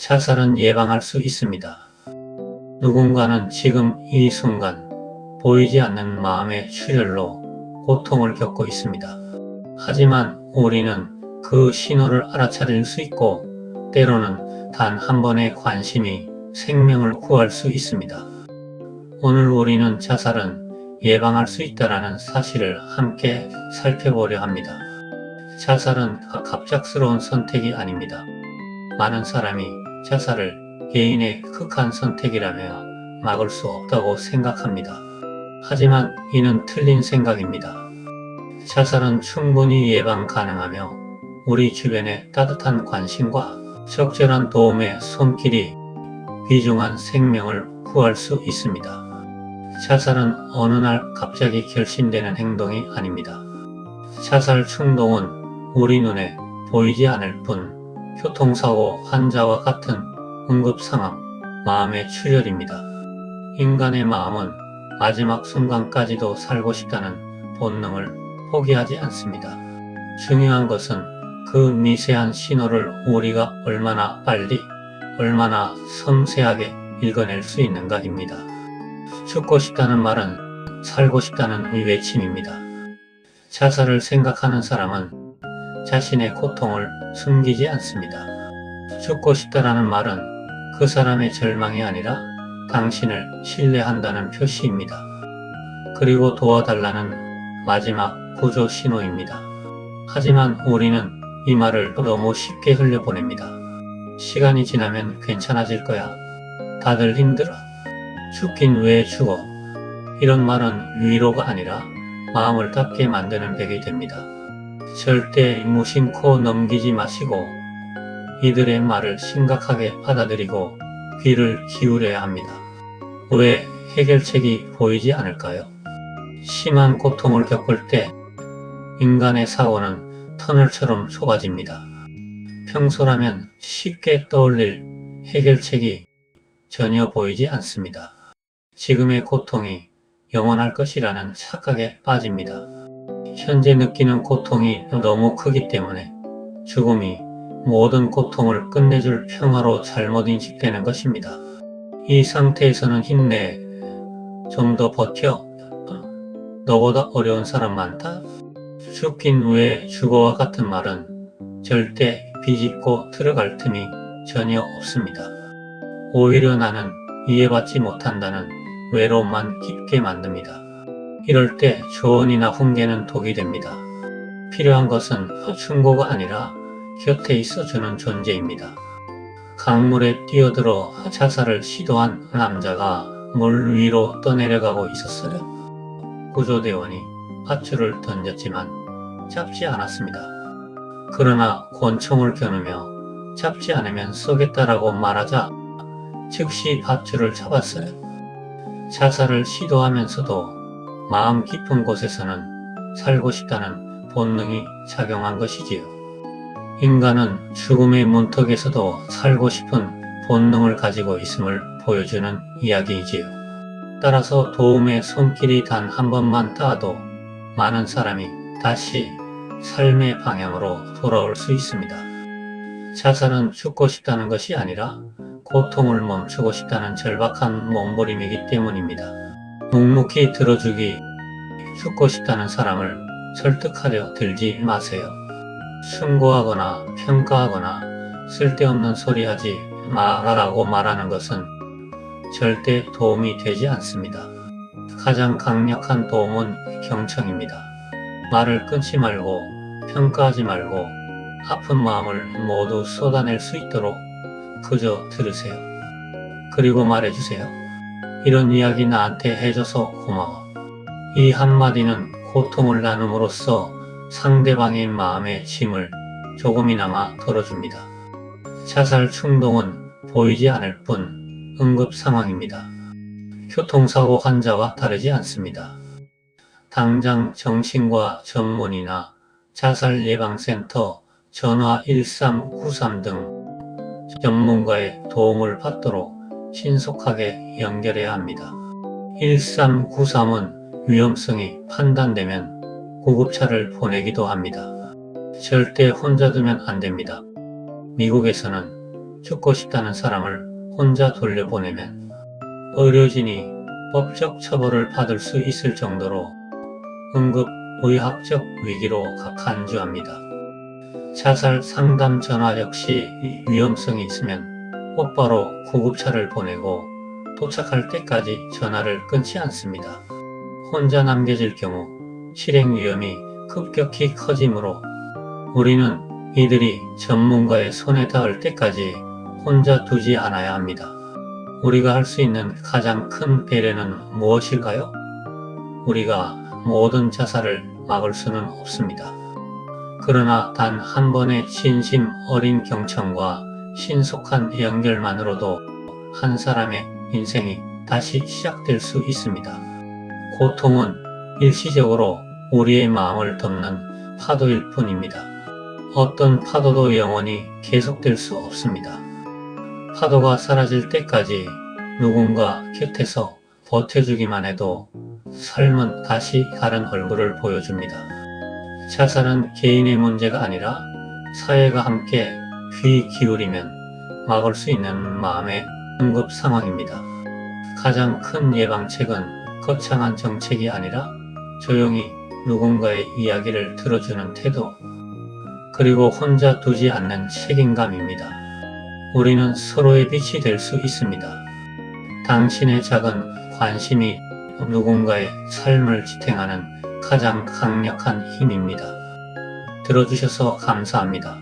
자살은 예방할 수 있습니다. 누군가는 지금 이 순간 보이지 않는 마음의 출혈로 고통을 겪고 있습니다. 하지만 우리는 그 신호를 알아차릴 수 있고 때로는 단 한 번의 관심이 생명을 구할 수 있습니다. 오늘 우리는 자살은 예방할 수 있다는 사실을 함께 살펴보려 합니다. 자살은 갑작스러운 선택이 아닙니다. 많은 사람이 자살을 개인의 극한 선택이라며 막을 수 없다고 생각합니다. 하지만 이는 틀린 생각입니다. 자살은 충분히 예방 가능하며 우리 주변의 따뜻한 관심과 적절한 도움의 손길이 귀중한 생명을 구할 수 있습니다. 자살은 어느 날 갑자기 결심되는 행동이 아닙니다. 자살 충동은 우리 눈에 보이지 않을 뿐 교통사고 환자와 같은 응급상황, 마음의 출혈입니다. 인간의 마음은 마지막 순간까지도 살고 싶다는 본능을 포기하지 않습니다. 중요한 것은 그 미세한 신호를 우리가 얼마나 빨리, 얼마나 섬세하게 읽어낼 수 있는가입니다. 죽고 싶다는 말은 살고 싶다는 외침입니다. 자살을 생각하는 사람은 자신의 고통을 숨기지 않습니다. 죽고 싶다라는 말은 그 사람의 절망이 아니라 당신을 신뢰한다는 표시입니다. 그리고 도와달라는 마지막 구조 신호입니다. 하지만 우리는 이 말을 너무 쉽게 흘려보냅니다. 시간이 지나면 괜찮아질 거야. 다들 힘들어. 죽긴 왜 죽어. 이런 말은 위로가 아니라 마음을 닫게 만드는 벽이 됩니다. 절대 무심코 넘기지 마시고 이들의 말을 심각하게 받아들이고 귀를 기울여야 합니다. 왜 해결책이 보이지 않을까요? 심한 고통을 겪을 때 인간의 사고는 터널처럼 좁아집니다. 평소라면 쉽게 떠올릴 해결책이 전혀 보이지 않습니다. 지금의 고통이 영원할 것이라는 착각에 빠집니다. 현재 느끼는 고통이 너무 크기 때문에 죽음이 모든 고통을 끝내줄 평화로 잘못 인식되는 것입니다. 이 상태에서는 힘내, 좀 더 버텨, 너보다 어려운 사람 많다, 죽긴 왜 죽어와 같은 말은 절대 비집고 들어갈 틈이 전혀 없습니다. 오히려 나는 이해받지 못한다는 외로움만 깊게 만듭니다. 이럴 때 조언이나 훈계는 독이 됩니다. 필요한 것은 충고가 아니라 곁에 있어주는 존재입니다. 강물에 뛰어들어 자살을 시도한 남자가 물 위로 떠내려가고 있었어요. 구조대원이 밧줄을 던졌지만 잡지 않았습니다. 그러나 권총을 겨누며 잡지 않으면 쏘겠다라고 말하자 즉시 밧줄을 잡았어요. 자살을 시도하면서도 마음 깊은 곳에서는 살고 싶다는 본능이 작용한 것이지요. 인간은 죽음의 문턱에서도 살고 싶은 본능을 가지고 있음을 보여주는 이야기이지요. 따라서 도움의 손길이 단 한 번만 닿아도 많은 사람이 다시 삶의 방향으로 돌아올 수 있습니다. 자살은 죽고 싶다는 것이 아니라 고통을 멈추고 싶다는 절박한 몸부림이기 때문입니다. 묵묵히 들어주기, 죽고 싶다는 사람을 설득하려 들지 마세요. 충고하거나 평가하거나 쓸데없는 소리 하지 말아라고 말하는 것은 절대 도움이 되지 않습니다. 가장 강력한 도움은 경청입니다. 말을 끊지 말고 평가하지 말고 아픈 마음을 모두 쏟아낼 수 있도록 그저 들으세요. 그리고 말해주세요. 이런 이야기 나한테 해줘서 고마워. 이 한마디는 고통을 나눔으로써 상대방의 마음의 짐을 조금이나마 덜어줍니다. 자살 충동은 보이지 않을 뿐 응급 상황입니다. 교통사고 환자와 다르지 않습니다. 당장 정신과 전문의나 자살예방센터 전화 1393 등 전문가의 도움을 받도록 신속하게 연결해야 합니다. 1393은 위험성이 판단되면 구급차를 보내기도 합니다. 절대 혼자 두면 안 됩니다. 미국에서는 죽고 싶다는 사람을 혼자 돌려보내면 의료진이 법적 처벌을 받을 수 있을 정도로 응급의학적 위기로 간주합니다. 자살 상담 전화 역시 위험성이 있으면 곧바로 구급차를 보내고 도착할 때까지 전화를 끊지 않습니다. 혼자 남겨질 경우 실행 위험이 급격히 커지므로 우리는 이들이 전문가의 손에 닿을 때까지 혼자 두지 않아야 합니다. 우리가 할 수 있는 가장 큰 배려는 무엇일까요? 우리가 모든 자살을 막을 수는 없습니다. 그러나 단 한 번의 진심 어린 경청과 신속한 연결만으로도 한 사람의 인생이 다시 시작될 수 있습니다. 고통은 일시적으로 우리의 마음을 덮는 파도일 뿐입니다. 어떤 파도도 영원히 계속될 수 없습니다. 파도가 사라질 때까지 누군가 곁에서 버텨주기만 해도 삶은 다시 다른 얼굴을 보여줍니다. 자살은 개인의 문제가 아니라 사회가 함께 귀 기울이면 막을 수 있는 마음의 응급 상황입니다. 가장 큰 예방책은 거창한 정책이 아니라 조용히 누군가의 이야기를 들어주는 태도, 그리고 혼자 두지 않는 책임감입니다. 우리는 서로의 빛이 될 수 있습니다. 당신의 작은 관심이 누군가의 삶을 지탱하는 가장 강력한 힘입니다. 들어주셔서 감사합니다.